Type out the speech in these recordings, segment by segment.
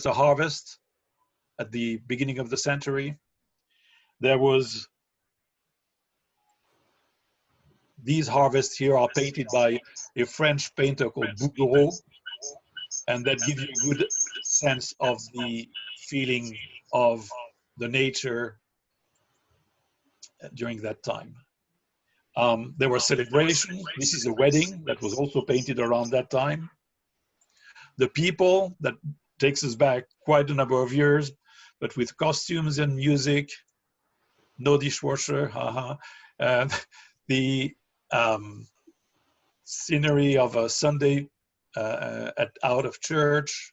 a harvest at the beginning of the century. There was, these harvests here are painted by a French painter called Bouguereau, and that gives you a good sense of the feeling of the nature during that time. There were celebrations. This is a wedding that was also painted around that time. The people, that takes us back quite a number of years, but with costumes and music, no dishwasher, haha. The scenery of a Sunday out of church,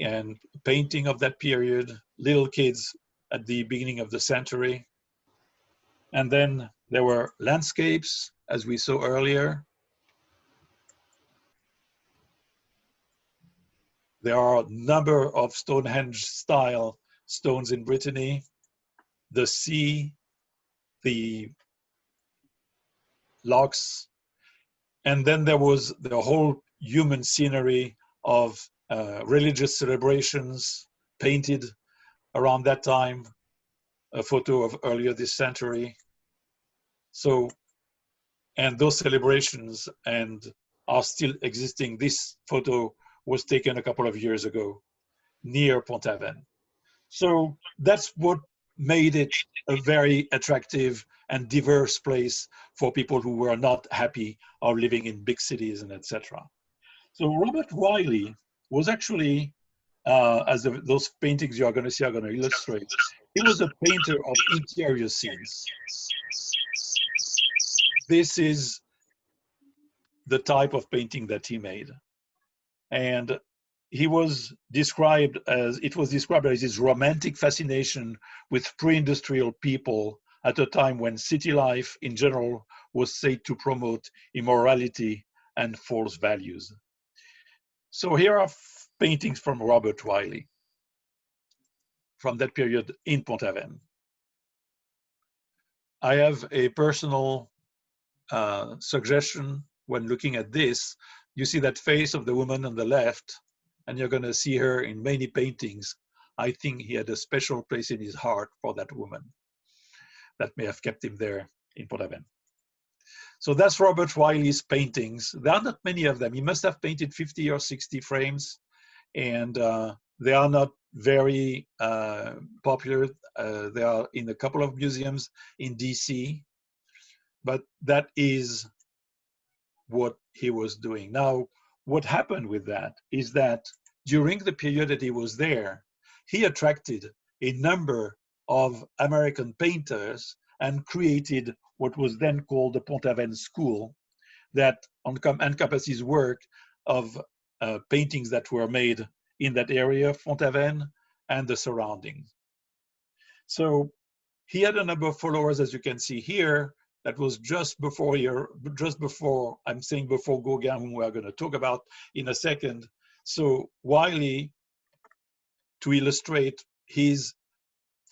and painting of that period, little kids at the beginning of the century. And then there were landscapes, as we saw earlier. There are a number of Stonehenge-style stones in Brittany. The sea, the locks, and then there was the whole human scenery of religious celebrations painted around that time, a photo of earlier this century. So, and those celebrations and are still existing. This photo was taken a couple of years ago near Pont-Aven. So that's what made it a very attractive and diverse place for people who were not happy or living in big cities and etc. So Robert Wiley was actually, as those paintings you are going to see are going to illustrate, he was a painter of interior scenes. This is the type of painting that he made. And he was described as, it was described as his romantic fascination with pre-industrial people at a time when city life in general was said to promote immorality and false values. So here are paintings from Robert Wiley from that period in Pont-Aven. I have a personal suggestion when looking at this. You see that face of the woman on the left, and you're going to see her in many paintings. I think he had a special place in his heart for that woman that may have kept him there in Pont-Aven. So that's Robert Wiley's paintings. There are not many of them. He must have painted 50 or 60 frames, and they are not very popular. They are in a couple of museums in DC, but that is what he was doing. Now, what happened with that is that during the period that he was there, he attracted a number of American painters and created what was then called the Pont-Aven School, that encompasses work of paintings that were made in that area, Pont-Aven and the surroundings. So he had a number of followers, as you can see here. That was just before I'm saying before Gauguin, whom we are going to talk about in a second. So Wiley, to illustrate his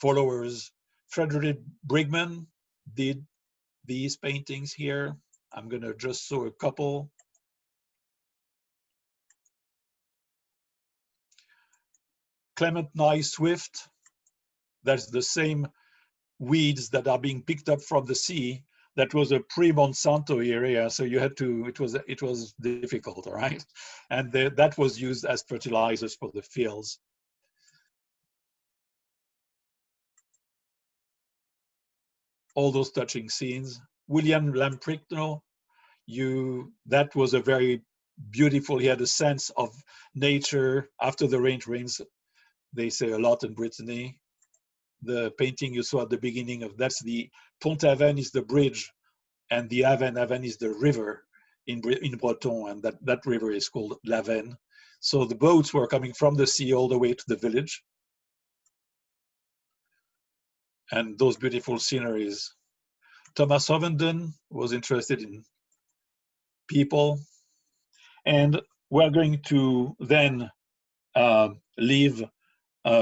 followers, Frederick Brigman did these paintings here. I'm going to just show a couple. Clement Nye Swift, that's the same weeds that are being picked up from the sea. That was a pre-Monsanto area, so you had to, it was difficult, all right? And that was used as fertilizers for the fields. All those touching scenes. William Lamprignol, that was a very beautiful, he had a sense of nature. After the rains, they say a lot in Brittany. The painting you saw at the beginning of, that's the Pont-Aven is the bridge, and the Aven is the river in Breton, and that river is called l'Aven. So the boats were coming from the sea all the way to the village. And those beautiful sceneries. Thomas Hovenden was interested in people. And we're going to then leave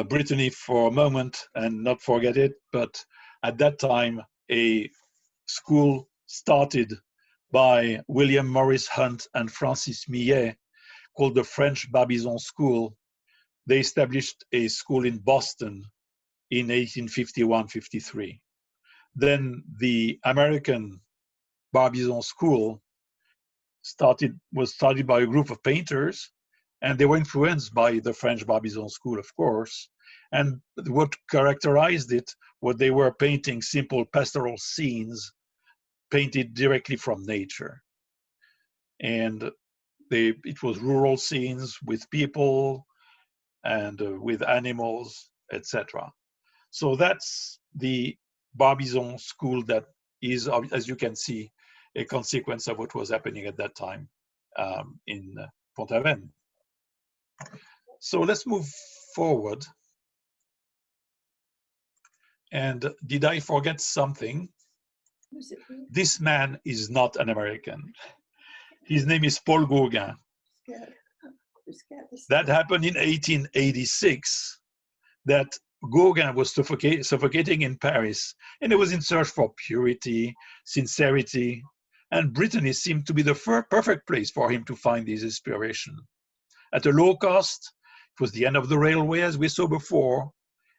Brittany for a moment and not forget it, but at that time, a school started by William Morris Hunt and Francis Millet called the French Barbizon School they established a school in Boston in 1851-53. Then the American Barbizon School was started by a group of painters, and they were influenced by the French Barbizon School, of course. And what characterized it was they were painting simple pastoral scenes painted directly from nature. And it was rural scenes with people and with animals, etc. So that's the Barbizon School that is, as you can see, a consequence of what was happening at that time in Pont-Aven. So let's move forward. And did I forget something? This man is not an American. His name is Paul Gauguin. That happened in 1886, that Gauguin was suffocating in Paris, and he was in search for purity, sincerity, and Brittany seemed to be the perfect place for him to find his inspiration. At a low cost, it was the end of the railway, as we saw before,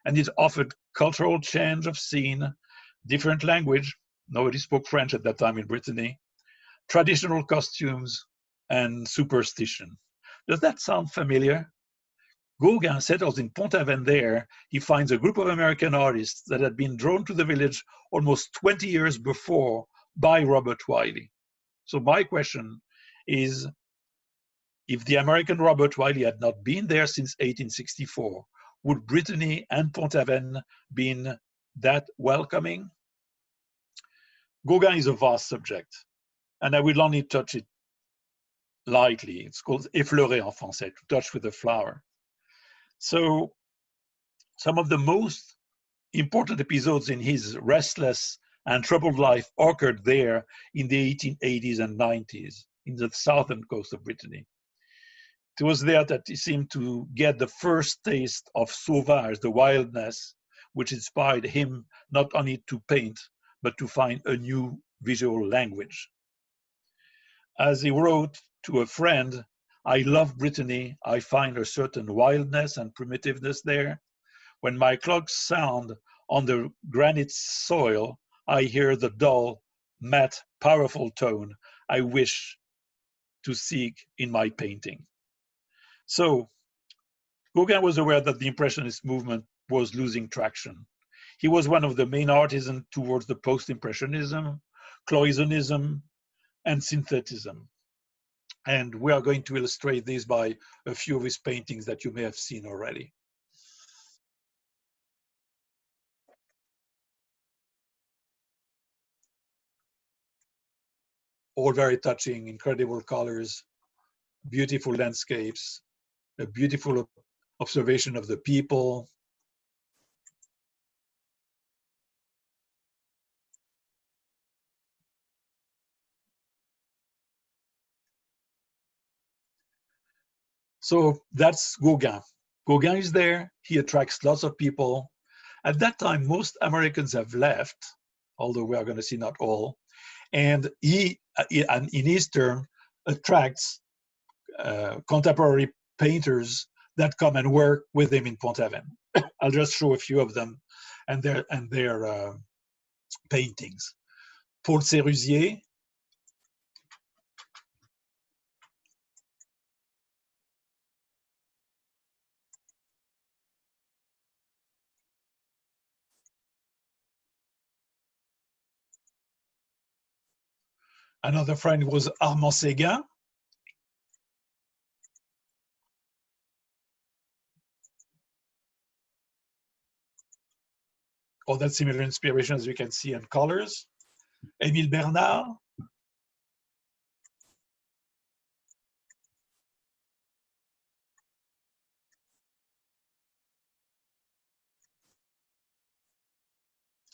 and it offered cultural change of scene, different language, nobody spoke French at that time in Brittany, traditional costumes, and superstition. Does that sound familiar? Gauguin settles in Pont-Aven. There, he finds a group of American artists that had been drawn to the village almost 20 years before by Robert Wiley. So my question is, if the American Robert Wiley had not been there since 1864, would Brittany and Pont-Aven been that welcoming? Gauguin is a vast subject, and I will only touch it lightly. It's called effleurer en français, to touch with a flower. So some of the most important episodes in his restless and troubled life occurred there in the 1880s and 90s in the southern coast of Brittany. It was there that he seemed to get the first taste of sauvage, the wildness, which inspired him not only to paint, but to find a new visual language. As he wrote to a friend, I love Brittany, I find a certain wildness and primitiveness there. When my clogs sound on the granite soil, I hear the dull, matte, powerful tone I wish to seek in my painting. So, Gauguin was aware that the Impressionist movement was losing traction. He was one of the main artisans towards the post-Impressionism, cloisonnism, and synthetism. And we are going to illustrate this by a few of his paintings that you may have seen already. All very touching, incredible colors, beautiful landscapes, a beautiful observation of the people. So that's Gauguin. Gauguin is there, he attracts lots of people. At that time, most Americans have left, although we are going to see not all. And he, in his turn, attracts contemporary painters that come and work with him in Pont-Aven. I'll just show a few of them and their paintings. Paul Sérusier, another friend was Armand Séguin. All that similar inspiration, as you can see, in colors. Émile Bernard.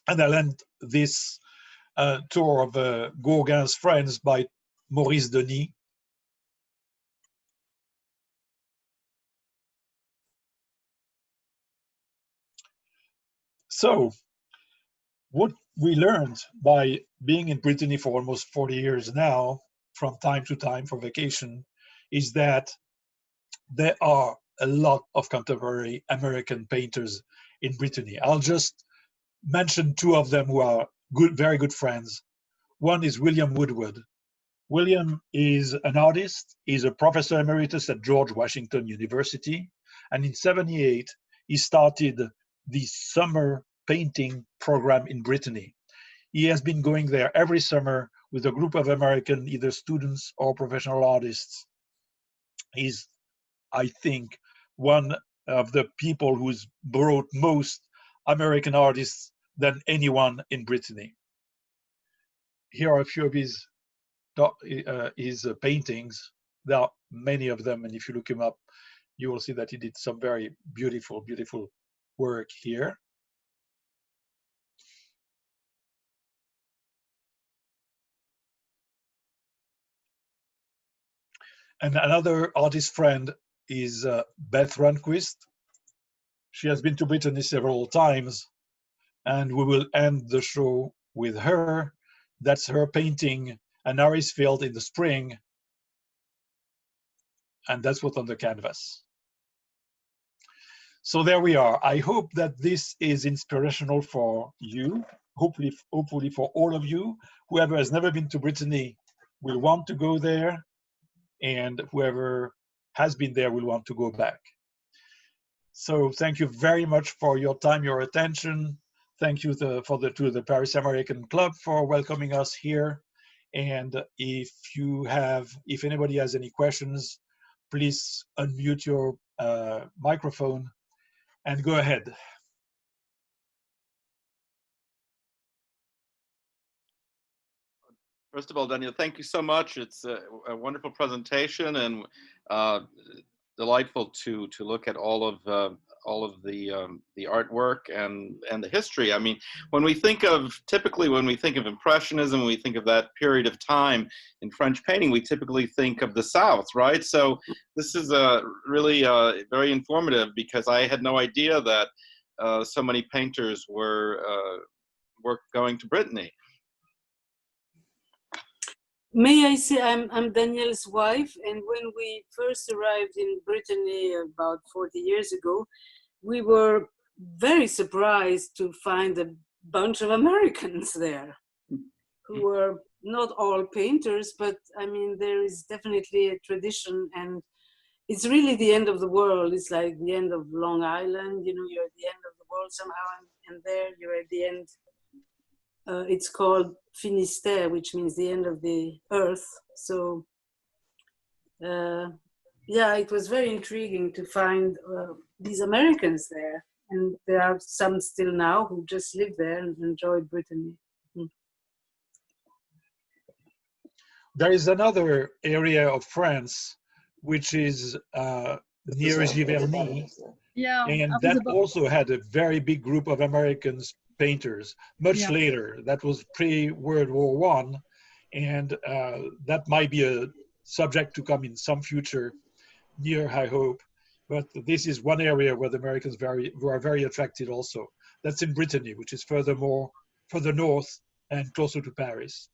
And I'll end this tour of Gauguin's friends by Maurice Denis. So, what we learned by being in Brittany for almost 40 years now, from time to time for vacation, is that there are a lot of contemporary American painters in Brittany. I'll just mention two of them who are good, very good friends. One is William Woodward. William is an artist. He's a professor emeritus at George Washington University. And in 78, he started the summer painting program in Brittany. He has been going there every summer with a group of American, either students or professional artists. He's, I think, one of the people who's brought most American artists than anyone in Brittany. Here are a few of his paintings. There are many of them, and if you look him up, you will see that he did some very beautiful, beautiful work here. And another artist friend is Beth Runquist. She has been to Brittany several times, and we will end the show with her. That's her painting an Harris Field in the spring, and that's what's on the canvas. So there we are. I hope that this is inspirational for you, hopefully for all of you. Whoever has never been to Brittany will want to go there, and whoever has been there will want to go back. So thank you very much for your time, your attention. Thank you to the Paris American Club for welcoming us here. And if anybody has any questions, please unmute your microphone and go ahead. First of all, Daniel, thank you so much. It's a wonderful presentation, and delightful to look at all of the artwork and the history. I mean, typically when we think of Impressionism, when we think of that period of time in French painting, we typically think of the South, right? So this is really very informative, because I had no idea that so many painters were going to Brittany. May I say, I'm Daniel's wife, and when we first arrived in Brittany about 40 years ago, we were very surprised to find a bunch of Americans there, who were not all painters, but I mean, there is definitely a tradition, and it's really the end of the world. It's like the end of Long Island, you know, you're at the end of the world somehow, and there you're at the end. It's called Finistère, which means the end of the earth. So, yeah, it was very intriguing to find these Americans there. And there are some still now who just live there and enjoy Brittany. There is another area of France which is near Giverny, yeah, and that also had a very big group of Americans painters much later. That was pre-World War I, and that might be a subject to come in some future near, I hope. But this is one area where the Americans were very attracted also. That's in Brittany, which is further north and closer to Paris.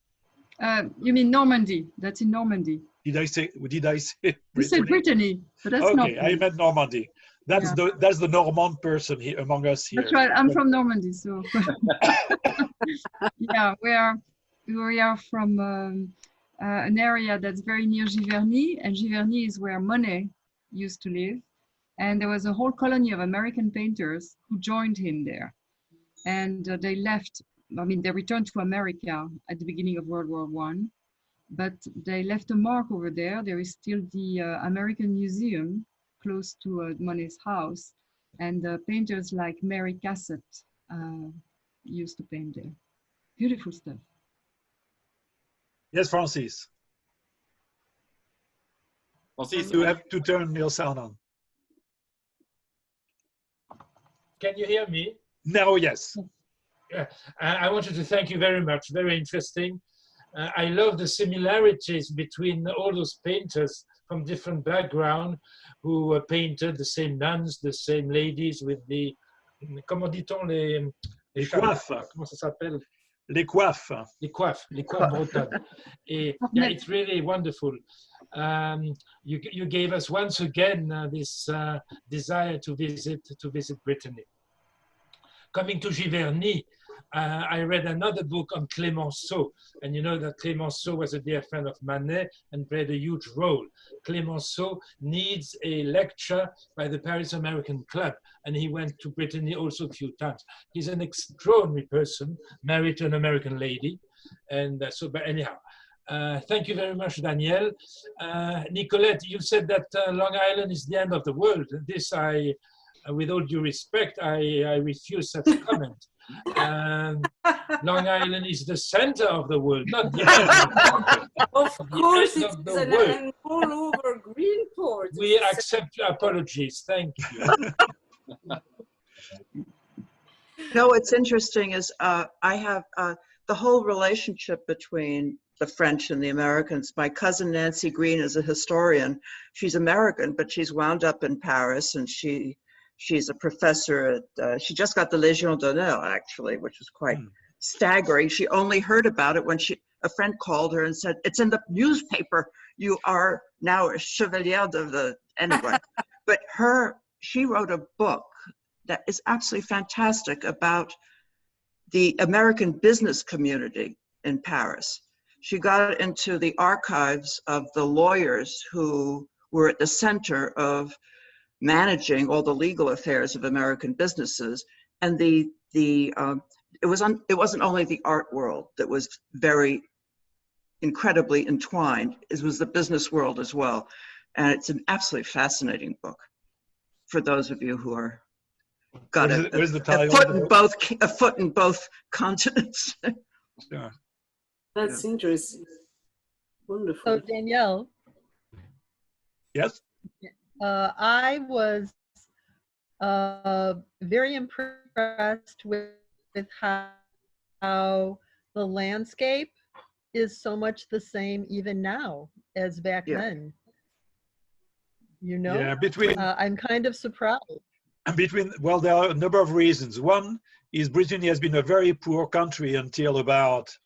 You mean Normandy? That's in Normandy. Did I say Brittany? You said Brittany, but that's okay, I meant Normandy. That's the Normand person here among us here. That's right. I'm from Normandy, so yeah, we are from an area that's very near Giverny, and Giverny is where Monet used to live. And there was a whole colony of American painters who joined him there, and they left. I mean, they returned to America at the beginning of World War I, but they left a mark over there. There is still the American Museum close to Monet's house, and painters like Mary Cassatt used to paint there. Beautiful stuff. Yes, Francis. You have to turn your sound on. Can you hear me? No, yes. Yeah. I wanted to thank you very much. Very interesting. I love the similarities between all those painters from different backgrounds who painted the same nuns, the same ladies with the, comment dit-on, les coiffes. Comment ça s'appelle? Les coiffes. Les coiffes bretonnes. Yeah, it's really wonderful. You gave us once again this desire to visit Brittany. Coming to Giverny, I read another book on Clemenceau, and you know that Clemenceau was a dear friend of Manet and played a huge role. Clemenceau needs a lecture by the Paris American Club, and he went to Brittany also a few times. He's an extraordinary person, married to an American lady, and but anyhow. Thank you very much, Daniel. Nicolette, you said that Long Island is the end of the world. This with all due respect, I refuse such comment. Long Island is the center of the world, not the end of the world. Of course, it's and moreover, Greenport. We accept your apologies. Thank you. No, what's interesting is I have the whole relationship between the French and the Americans. My cousin Nancy Green is a historian. She's American, but she's wound up in Paris, and she's a professor at, she just got the Légion d'honneur, actually, which was quite staggering. She only heard about it when a friend called her and said, it's in the newspaper. You are now a chevalier of the, anyway. But she wrote a book that is absolutely fantastic about the American business community in Paris. She got into the archives of the lawyers who were at the center of managing all the legal affairs of American businesses, and it wasn't only the art world that was very incredibly entwined. It was the business world as well, and it's an absolutely fascinating book for those of you who are got a foot in both continents. Yeah. That's interesting. Wonderful. So Danielle. Yes. I was very impressed with how the landscape is so much the same even now as back then. You know? Yeah, between I'm kind of surprised. Well, there are a number of reasons. One is Brittany has been a very poor country until about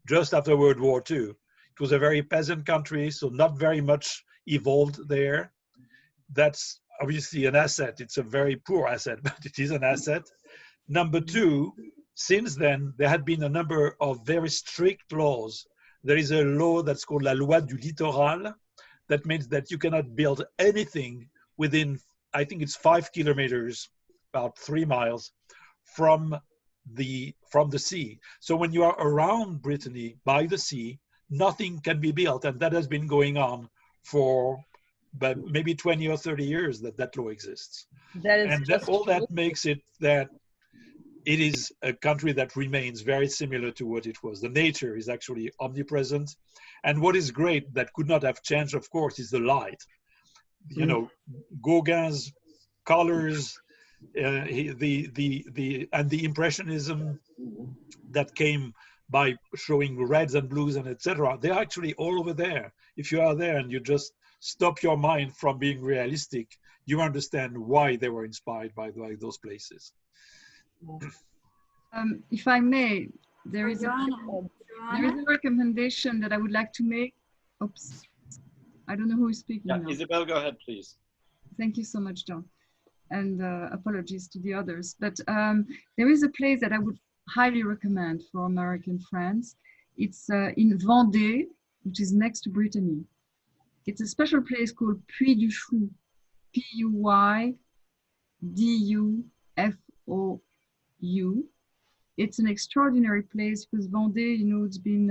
just after World War II. It was a very peasant country, so not very much evolved there. That's obviously an asset. It's a very poor asset, but it is an asset. Number two, since then, there had been a number of very strict laws. There is a law that's called La Loi du Littoral. That means that you cannot build anything within, I think it's 5 kilometers, about 3 miles from the sea. So when you are around Brittany by the sea, nothing can be built. And that has been going on for maybe 20 or 30 years that law exists. All that makes it that it is a country that remains very similar to what it was. The nature is actually omnipresent. And what is great that could not have changed, of course, is the light. You know, Gauguin's colors, and the impressionism that came by showing reds and blues and etc. They're actually all over there. If you are there and you just stop your mind from being realistic, you understand why they were inspired by those places. If I may, there is a recommendation that I would like to make. Oops, I don't know who is speaking now. Isabel, go ahead, please. Thank you so much, John. And apologies to the others. But there is a place that I would highly recommend for American friends. It's in Vendée, which is next to Brittany. It's a special place called Puy du Fou, Puydufou. It's an extraordinary place because Vendée, you know, it's been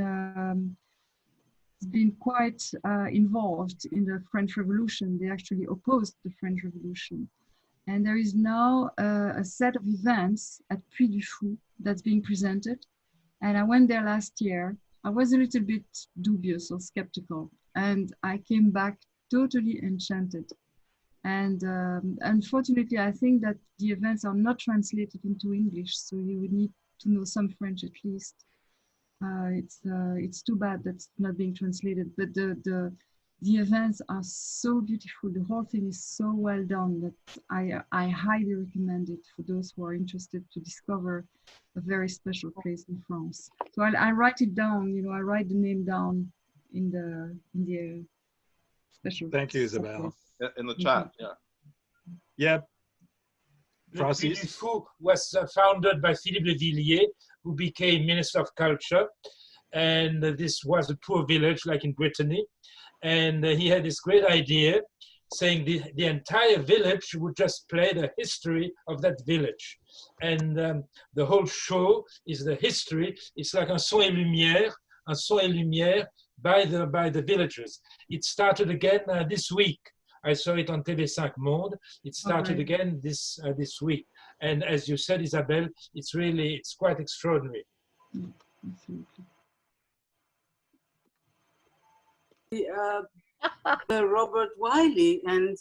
quite involved in the French Revolution. They actually opposed the French Revolution. And there is now a set of events at Puy du Fou that's being presented. And I went there last year. I was a little bit dubious or skeptical. And I came back totally enchanted. And unfortunately, I think that the events are not translated into English. So you would need to know some French at least. It's too bad that's not being translated. But the the events are so beautiful. The whole thing is so well done that I highly recommend it for those who are interested to discover a very special place in France. So I write it down, you know, I write the name down in the special. Thank you, Isabel. In the chat, yeah. Yep. Le Puy Francis? du Fou was founded by Philippe de Villiers, who became Minister of Culture. And this was a poor village like in Brittany. And he had this great idea saying the entire village would just play the history of that village. And the whole show is the history. It's like un son et lumière by the villagers. It started again this week. I saw it on TV5 Monde. It started again this week. And as you said, Isabelle, it's quite extraordinary. Absolutely. Robert Wiley, and